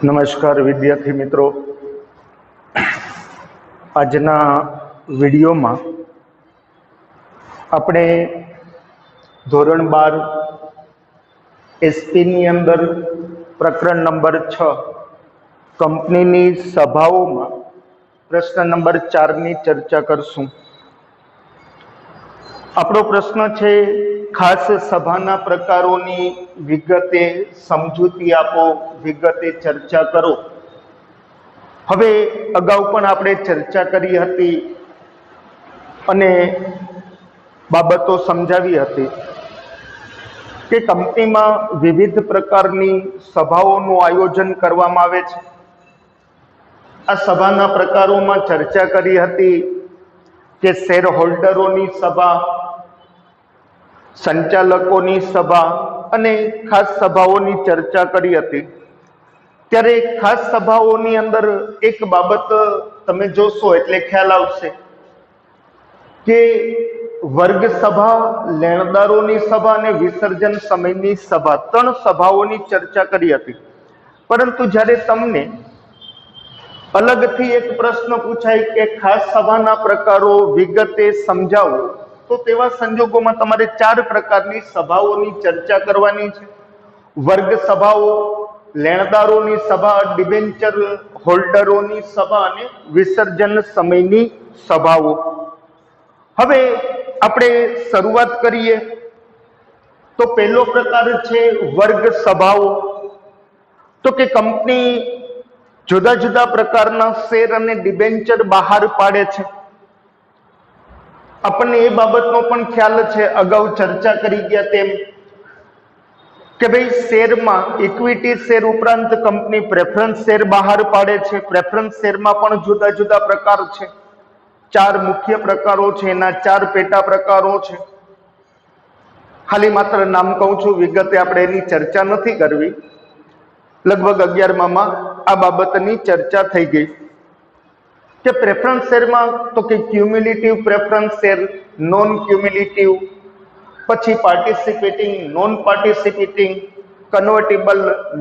નમસ્કાર વિદ્યાર્થી મિત્રો, આજના વિડીયોમાં આપણે ધોરણ 12 એસપીની અંદર પ્રકરણ નંબર 6 કંપનીની સભાઓમાં પ્રશ્ન નંબર 4ની ચર્ચા કરશું। આપણો પ્રશ્ન છે, ખાસ સભાના પ્રકારોની વિગતે સમજૂતી આપો, વિગતે ચર્ચા કરો। હવે અગાઉ પણ આપણે ચર્ચા કરી હતી અને બાબતો સમજાવી હતી કે કંપનીમાં વિવિધ પ્રકારની સભાઓનું આયોજન કરવામાં આવે છે। આ સભાના પ્રકારોમાં ચર્ચા કરી હતી કે શેર હોલ્ડરોની સભા, સંચાલકોની સભા અને ખાસ સભાઓની ચર્ચા કરી હતી। ત્યારે ખાસ સભાઓની અંદર એક બાબત તમે જોશો એટલે ખ્યાલ આવશે કે વર્ગ સભા, લેણદારોની સભા અને વિસર્જન સમયની સભા, 3 સભાઓની ચર્ચા કરી હતી। પરંતુ જ્યારે તમને અલગથી એક પ્રશ્ન પૂછાય કે ખાસ સભાના પ્રકારો વિગતે સમજાવો, તો તેવા સંજોગોમાં તમારે 4 પ્રકારની સભાઓની ચર્ચા કરવાની છે। વર્ગ સભાઓ, લેણદારોની સભા, ડિબેન્ચર હોલ્ડરોની સભા અને વિસર્જન સમયની સભાઓ। હવે આપણે શરૂઆત કરીએ તો પહેલો પ્રકાર છે વર્ગ સભાઓ। તો કે કંપની જુદા જુદા પ્રકારના શેર અને ડિબેન્ચર બહાર પાડે છે। આપણને એ બાબતનો પણ ખ્યાલ છે, અગાઉ ચર્ચા કરી ગયા તેમ કે ભાઈ શેરમાં ઇક્વિટી શેર ઉપરાંત કંપની પ્રેફરન્સ શેર બહાર પાડે છે। પ્રેફરન્સ શેરમાં પણ જુદા જુદા પ્રકાર છે, 4 મુખ્ય પ્રકારો છે, એના 4 પેટા પ્રકારો છે। ખાલી માત્ર નામ કહું છું, વિગતે આપણે એની ચર્ચા નથી કરવી। લગભગ 11માં આ બાબતની ચર્ચા થઈ ગઈ કે પ્રેફરન્સ શેરમાં તો કે cumulative preference share, non cumulative, પછી participating, non participating, convertible,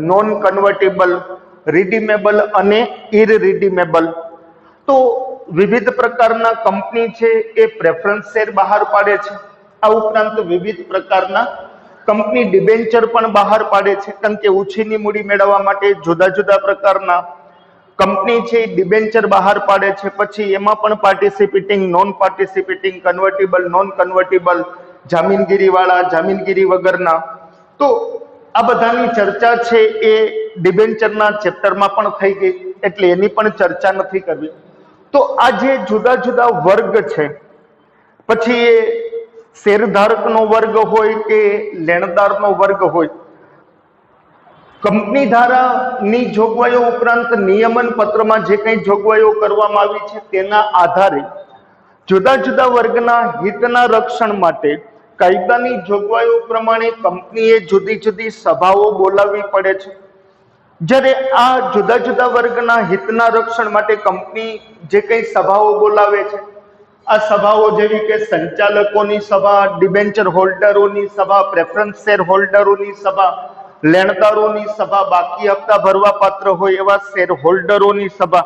non convertible, redeemable અને ઇરરિડીમેબલ। તો વિવિધ પ્રકારના કંપની છે એ પ્રેફરન્સ શેર બહાર પાડે છે। આ ઉપરાંત વિવિધ પ્રકારના કંપની ડિબેન્ચર પણ બહાર પાડે છે, કારણ કે ઓછીની મૂડી મેળવવા માટે જુદા જુદા પ્રકારના કંપની છે ડિબેન્ચર બહાર પાડે છે। પછી એમાં પણ participating, non participating, convertible, non convertible, જામીનગીરી વાળા, જામીનગીરી વગરના। તો આ બધાની ચર્ચા છે એ ડિબેન્ચરના ચેપ્ટરમાં પણ થઈ ગઈ, એટલે એની પણ ચર્ચા નથી કરવી। તો આ જે જુદા જુદા વર્ગ છે, પછી એ શેરધારકનો વર્ગ હોય કે લેણદારનો વર્ગ હોય, કંપની ધારાની જોગવાઈઓ ઉપરાંત નિયમન પત્રમાં જે કંઈ જોગવાઈઓ કરવામાં આવી છે તેના આધારે જુદા જુદા વર્ગના હિતના રક્ષણ માટે કાયદાની જોગવાઈઓ પ્રમાણે કંપનીએ જુદી જુદી સભાઓ બોલાવવી પડે છે। જ્યારે આ જુદા જુદા વર્ગના હિતના રક્ષણ માટે કંપની જે કંઈ સભાઓ બોલાવે છે, આ સભાઓ જેવી કે સંચાલકોની સભા, ડિબેન્ચર હોલ્ડરોની સભા, પ્રેફરન્સ શેર હોલ્ડરોની સભા, લેણદારોની સભા, બાકી હપ્તા ભરવા પાત્ર હોય એવા શેર હોલ્ડરોની સભા,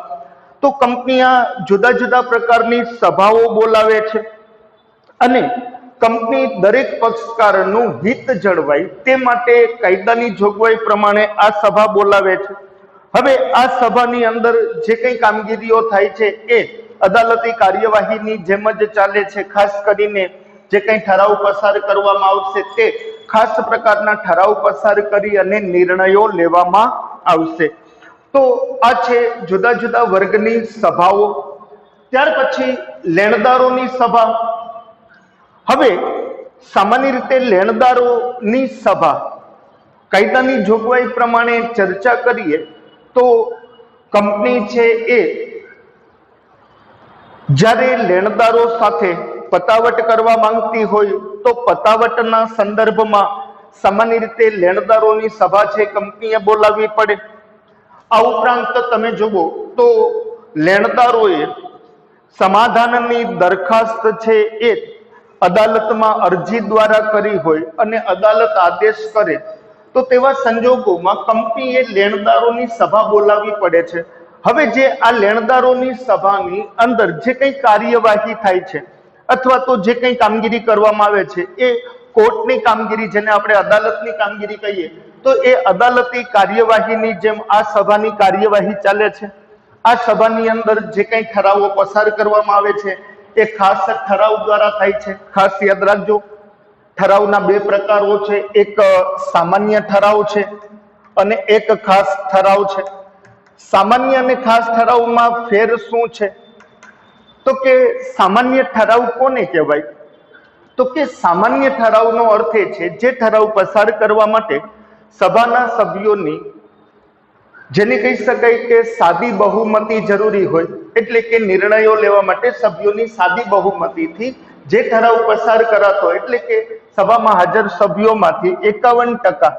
તો કંપની આ જુદા જુદા પ્રકારની સભાઓ બોલાવે છે અને કંપની દરેક પક્ષકારનું હિત જળવાય તે માટે કાયદાની જોગવાઈ પ્રમાણે આ સભા બોલાવે છે। હવે આ સભાની અંદર જે કંઈ કામગીરીઓ થાય છે એ અદાલતી કાર્યવાહીની જેમ જ ચાલે છે। ખાસ કરીને જે કંઈ ઠરાવ પસાર કરવામાં આવશે તે ખાસ પ્રકારના ઠરાવ પસાર કરી અને નિર્ણયો લેવામાં આવશે। તો આ છે જુદા જુદા વર્ગની સભાઓ। ત્યાર પછી લેણદારોની સભા। હવે સામાન્ય રીતે લેણદારોની સભા કાયદાની જોગવાઈ પ્રમાણે ચર્ચા કરીએ તો કંપની છે એ જ્યારે લેણદારો સાથે પતાવટ કરવા માંગતી હોય તો પતાવટના સંદર્ભમાં સામાન્ય રીતે લેણદારોની સભા છે કંપનીએ બોલાવવી પડે। આ ઉપરાંત તમે જુઓ તો લેણદારોએ સમાધાનની દરખાસ્ત છે એ અદાલતમાં અરજી દ્વારા કરી હોય અને અદાલત આદેશ કરે તો તેવા સંજોગોમાં કંપનીએ લેણદારોની સભા બોલાવવી પડે છે। હવે જે આ લેણદારોની સભાની અંદર જે કંઈ કાર્યવાહી થાય છે અથવા તો જે કંઈ કામગીરી કરવામાં આવે છે એ કોર્ટની કામગીરી, જેને આપણે અદાલતની કામગીરી કહીએ, તો એ અદાલતી કાર્યવાહીની જેમ આ સભાની કાર્યવાહી ચાલે છે। આ સભાની અંદર જે કંઈ ઠરાવો પસાર કરવામાં આવે છે એ ખાસ ઠરાવ દ્વારા થાય છે। ખાસ યાદ રાખજો, ઠરાવના બે પ્રકારો છે, એક સામાન્ય ઠરાવ છે અને એક ખાસ ઠરાવ છે। સામાન્ય અને ખાસ ઠરાવમાં ફેર શું છે? તો કે સામાન્ય ઠરાવ કોને કહેવાય? તો કે સામાન્ય ઠરાવનો અર્થ એ છે જે ઠરાવ પસાર કરવા માટે સભાના સભ્યોની, જેને કહી શકાય કે સાદી બહુમતી જરૂરી હોય, એટલે કે નિર્ણયો લેવા માટે સભ્યોની સાદી બહુમતીથી જે ઠરાવ પસાર કરાતો હોય, એટલે કે સભામાં હાજર સભ્યોમાંથી 51%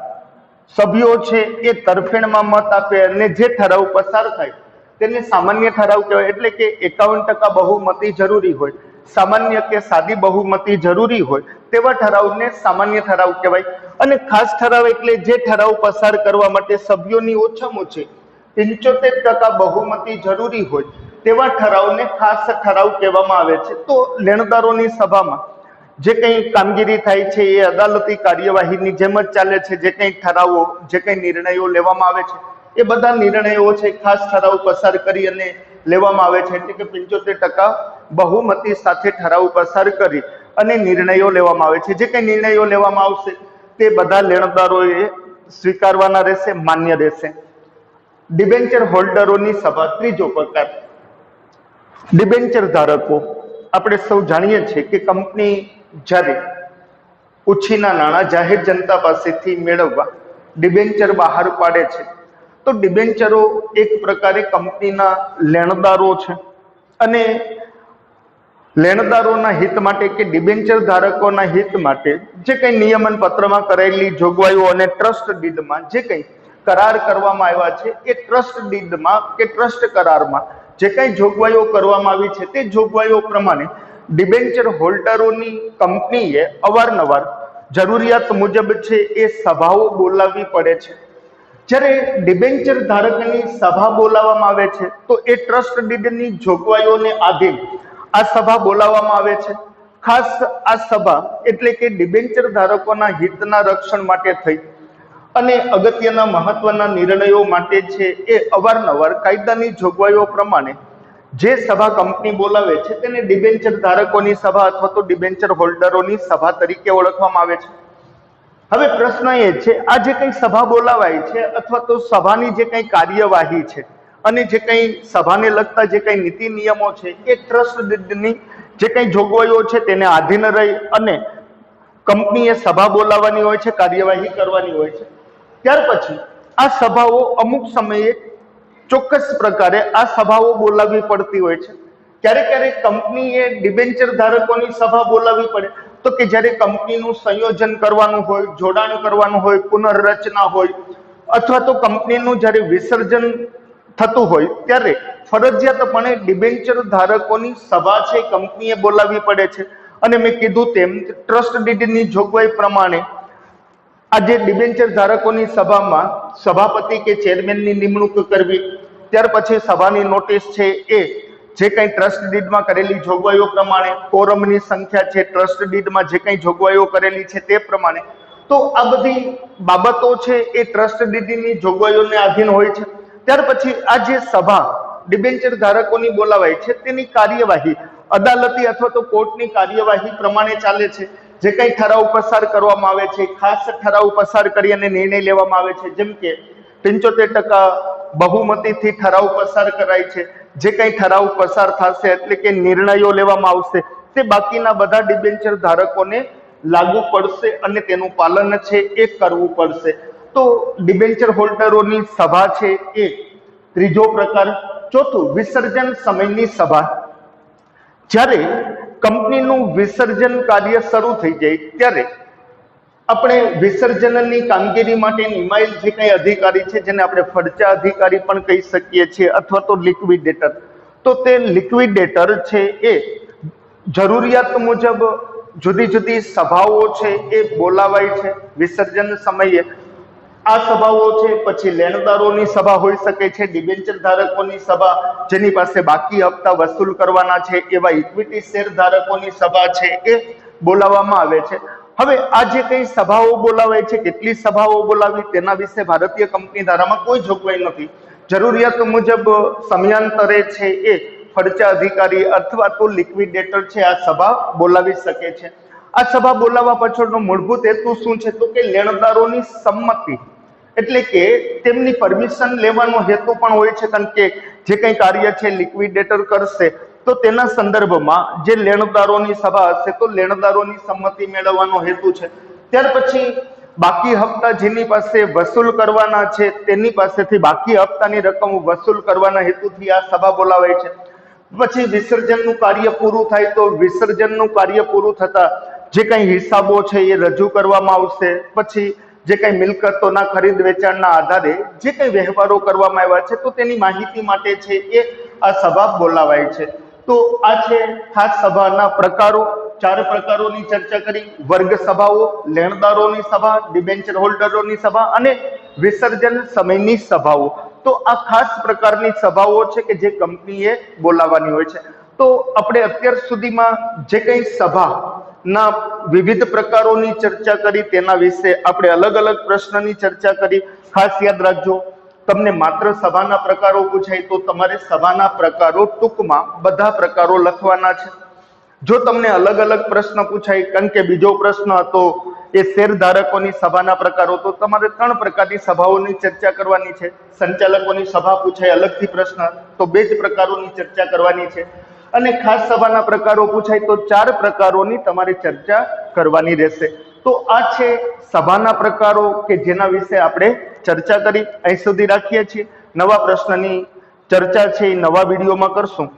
સભ્યો છે એ તરફેણમાં મત આપે અને જે ઠરાવ પસાર થાય તેને સામાન્ય ઠરાવ કહેવાય। એટલે કે 51% બહુમતી જરૂરી હોય, સામાન્ય કે સાદી બહુમતી જરૂરી હોય તેવા ઠરાવને સામાન્ય ઠરાવ કહેવાય। અને ખાસ ઠરાવ એટલે જે ઠરાવ પસાર કરવા માટે સભ્યોની ઓછામાં ઓછી 75% બહુમતી જરૂરી હોય તેવા ઠરાવને ખાસ ઠરાવ કહેવામાં આવે છે। તો લેણદારોની સભામાં જે કંઈ કામગીરી થાય છે એ અદાલતી કાર્યવાહીની જેમ જ ચાલે છે। જે કંઈ ઠરાવો, જે કંઈ નિર્ણયો લેવામાં આવે છે એ બધા નિર્ણયો છે ખાસ ઠરાવ પસાર કરી અને લેવામાં આવે છે। એટલે કે 75% બહુમતી સાથે ઠરાવ પસાર કરી અને નિર્ણયો લેવામાં આવે છે। જે કંઈ નિર્ણયો લેવામાં આવશે તે બધા લેણદારોએ સ્વીકારવાના રહેશે, માન્ય રહેશે। ડિબેન્ચર હોલ્ડરોની સભા, ત્રીજો પ્રકાર। ડિબેન્ચર ધારકો, આપણે સૌ જાણીએ છીએ કે કંપની જ્યારે ઉછીના નાણાં જાહેર જનતા પાસેથી મેળવવા ડિબેન્ચર બહાર પાડે છે તો ડિબેન્ચરો એક પ્રકારે કંપનીના લેણદારો છે અને લેણદારોના હિત માટે કે ડિબેન્ચર ધારકોના હિત માટે જે કંઈ નિયમન પત્રમાં કરેલી જોગવાઈઓ અને ટ્રસ્ટ ડીડમાં જે કંઈ કરાર કરવામાં આવ્યા છે એ ટ્રસ્ટ ડીડમાં કે ટ્રસ્ટ કરારમાં જે કંઈ જોગવાઈઓ કરવામાં આવી છે તે જોગવાઈઓ પ્રમાણે ડિબેન્ચર હોલ્ડરોની કંપનીએ અવારનવાર જરૂરિયાત મુજબ છે એ સભાઓ બોલાવવી પડે છે। જ્યારે ડિબેન્ચર ધારકની સભા બોલાવવામાં આવે છે તો એ ટ્રસ્ટ ડીડની જોગવાઈઓને આધીન આ સભા બોલાવવામાં આવે છે। ખાસ આ સભા એટલે કે ડિબેન્ચર ધારકોના હિતના રક્ષણ માટે થઈ અને અગત્યના મહત્વના નિર્ણયો માટે છે એ અવારનવાર કાયદાની જોગવાઈઓ પ્રમાણે જે સભા કંપની બોલાવે છે તેને ડિબેન્ચર ધારકોની સભા અથવા તો ડિબેન્ચર હોલ્ડરોની સભા તરીકે ઓળખવામાં આવે છે। હવે પ્રશ્ન એ છે, આ જે કંઈ સભા બોલાવાય છે અથવા તો સભાની જે કંઈ કાર્યવાહી છે અને જે કંઈ સભાને લગતા જે કંઈ નીતિ નિયમો છે એ ટ્રસ્ટ ડીડની જે કંઈ જોગવાઈઓ છે તેને આધીન રહી અને કંપનીએ સભા બોલાવવાની હોય છે, કાર્યવાહી કરવાની હોય છે। ત્યાર પછી આ સભાઓ અમુક સમયે ચોક્કસ પ્રકારે આ સભાઓ બોલાવવી પડતી હોય છે। ક્યારેક ક્યારેક કંપનીએ ડિબેન્ચર ધારકોની સભા બોલાવવી પડે તો કે જ્યારે કંપનીનું સંયોજન કરવાનું હોય, જોડાણ કરવાનું હોય, પુનર્રચના હોય અથવા તો કંપનીનું જ્યારે વિસર્જન થતું હોય ત્યારે ફરજિયાતપણે ડિબેન્ચર ધારકોની સભા છે કંપનીએ બોલાવવી પડે છે। અને મેં કીધું તેમ ટ્રસ્ટ ડીડની જોગવાઈ પ્રમાણે આ જે ડિબેન્ચર ધારકોની સભામાં સભાપતિ કે ચેરમેનની નિમણૂક કરવી, ત્યાર પછી સભાની નોટિસ છે એ જે કંઈ ટ્રસ્ટ ડીડમાં કરેલી જોગવાઈઓ પ્રમાણે, કોરમની સંખ્યા છે ટ્રસ્ટ ડીડમાં જે કંઈ જોગવાઈઓ કરેલી છે તે પ્રમાણે, તો આ બધી બાબતો છે એ ટ્રસ્ટ ડીડની જોગવાઈઓને આધીન હોય છે। ત્યાર પછી આ જે સભા ડિબેન્ચર ધારકોની બોલાવાય છે તેની કાર્યવાહી અદાલતી અથવા તો કોર્ટની કાર્યવાહી પ્રમાણે ચાલે છે। જે કંઈ ઠરાવ પસાર કરવામાં આવે છે, ખાસ ઠરાવ પસાર કરી અને નિર્ણય લેવામાં આવે છે, જેમ કે 75% બહુમતીથી ઠરાવ પસાર કરાય છે। જે કંઈ ઠરાવ પસાર થશે એટલે કે નિર્ણયો લેવામાં આવશે તે બાકીના બધા ડિબેન્ચર ધારકોને લાગુ પડશે અને તેનું પાલન છે એ કરવું પડશે। તો ડિબેન્ચર હોલ્ડરોની સભા છે એ ત્રીજો પ્રકાર। ચોથું, વિસર્જન સમયની સભા। જ્યારે કંપનીનું વિસર્જન કાર્ય શરૂ થઈ જાય ત્યારે આપણે વિસર્જનની કામગીરી માટે નિમાયેલ જે કંઈ અધિકારી છે જેને આપણે ફરજા અધિકારી પણ કહી શકીએ છીએ અથવા તો લિક્વિડેટર, તો તે લિક્વિડેટર છે એ જરૂરિયાત મુજબ જુદી જુદી સભાઓ છે એ બોલાવાય છે વિસર્જન સમયે। આ સભાઓ છે. પછી લેણદારોની સભા હોઈ શકે છે, ડિબેન્ચર ધારકોની સભા જેની પાસે બાકી હપ્તા વસૂલ કરવાના છે, એવા ઇક્વિટી શેર ધારકોની સભા છે એ બોલાવવામાં આવે છે. હવે આ જે કઈ સભાઓ બોલાવાય છે, કેટલી સભાઓ બોલાવી તેના વિશે ભારતીય કંપની ધારામાં કોઈ જોગવાઈ નથી. જરૂરિયાત મુજબ સમયાંતરે છે એ ખર્ચા અધિકારી અથવા તો લિક્વિડેટર છે આ સભા બોલાવી શકે છે. આ સભા બોલાવવા પાછળનો મૂળભૂત હેતુ શું છે? તો કે લેણદારોની સંમતિ, એટલે કે તેમની પરમિશન લેવાનો હેતુ પણ હોય છે. કારણ કે જે કંઈ કાર્ય છે લિક્વિડેટર કરશે તો તેના સંદર્ભમાં જે લેણદારોની સભા હશે તો લેણદારોની સંમતિ મેળવવાનો હેતુ છે. ત્યાર પછી બાકી હપ્તા જેની પાસે વસૂલ કરવાના છે તેની પાસેથી બાકી હપ્તાની રકમ વસૂલ કરવાના હેતુથી આ સભા બોલાવાય છે. પછી વિસર્જનનું કાર્ય પૂરું થાય તો વિસર્જનનું કાર્ય પૂરું થતા જે કંઈ હિસાબો છે એ રજૂ કરવામાં આવશે. પછી જે કંઈ મિલકતોના ખરીદ વેચાણના આધારે જે કંઈ વ્યવહારો કરવામાં આવ્યા છે તો તેની માહિતી માટે છે એ આ સભા બોલાવાય છે. તો આ છે ખાસ સભાના પ્રકારો. 4 પ્રકારોની ચર્ચા કરી: વર્ગ સભાઓ, લેણદારોની સભા, ડિબેન્ચર હોલ્ડરોની સભા અને વિસર્જન સમયની સભાઓ. તો આ ખાસ પ્રકારની સભાઓ છે કે જે કંપનીએ બોલાવવાની હોય છે. તો આપણે અત્યાર સુધીમાં જે કંઈ સભાના વિવિધ પ્રકારોની ચર્ચા કરી તેના વિશે આપણે અલગ અલગ પ્રશ્નની ચર્ચા કરી. ખાસ યાદ રાખજો, તમને માત્ર સભાના પ્રકારો પૂછાય તો તમારે સભાના પ્રકારો ટૂંકમાં બધા પ્રકારો લખવાના છે. જો તમને અલગ અલગ પ્રશ્ન પૂછાય, કારણ કે બીજો પ્રશ્ન હતો એ શેર ધારકોની સભાના પ્રકારો, તો તમારે 3 પ્રકારની સભાઓની ચર્ચા કરવાની છે. સંચાલકોની સભા પૂછાય અલગથી પ્રશ્ન તો 2 જ પ્રકારોની ચર્ચા કરવાની છે. અને ખાસ સભાના પ્રકારો પૂછાય તો 4 પ્રકારોની તમારે ચર્ચા કરવાની રહેશે. તો આ છે સભાના પ્રકારો કે જેના વિશે આપણે ચર્ચા કરી. અહીં સુધી રાખીએ છીએ. નવા પ્રશ્નની ચર્ચા છે એ નવા વિડીયોમાં કરશું.